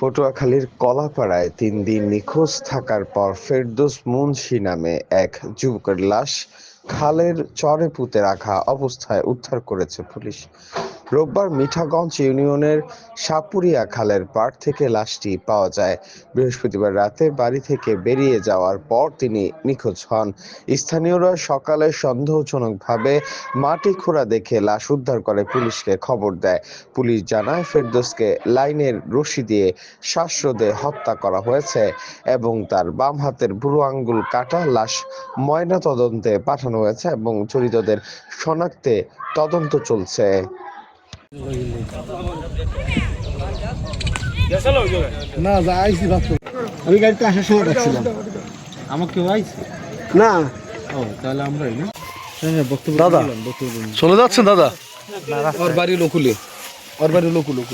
পটুয়াখালীর কলাপাড়ায় ৩ দিন নিখোঁজ থাকার পর ফেরদৌস মুন্সী নামে এক যুবকের লাশ খালের চরে পুঁতে রাখা অবস্থায় উদ্ধার করেছে পুলিশ। রোববার মিঠাগঞ্জ ইউনিয়নের সাপুরিয়া খালের পাড় থেকে লাশটি পাওয়া যায়। বৃহস্পতিবার রাতে বাড়ি থেকে বেরিয়ে যাওয়ার পর তিনি নিখোঁজ হন। স্থানীয়রা সকালে সন্দেহজনকভাবে মাটি খোঁড়া দেখে লাশ উদ্ধার করে পুলিশকে খবর দেয়। পুলিশ জানায়, ফেরদৌসকে লাইনের রশি দিয়ে শ্বাসরোধে হত্যা করা হয়েছে এবং তার বাম হাতের বুড়ো আঙ্গুল কাটা। লাশ ময়নাতদন্তে পাঠানো হয়েছে এবং জড়িতদের শনাক্তে তদন্ত চলছে। না যা আইসি ভাবছো আমি গাড়িতে আসার সময় দেখছিলাম। আমাকে কেউ আইছে? না ও তাহলে আমরাই না। হ্যাঁ বক্তব্য দাদা দিলাম, বক্তব্য দিলাম। চলে যাচ্ছেন দাদা? ওর বাড়ি লোকুলে, ওর বাড়ি লোকুলে।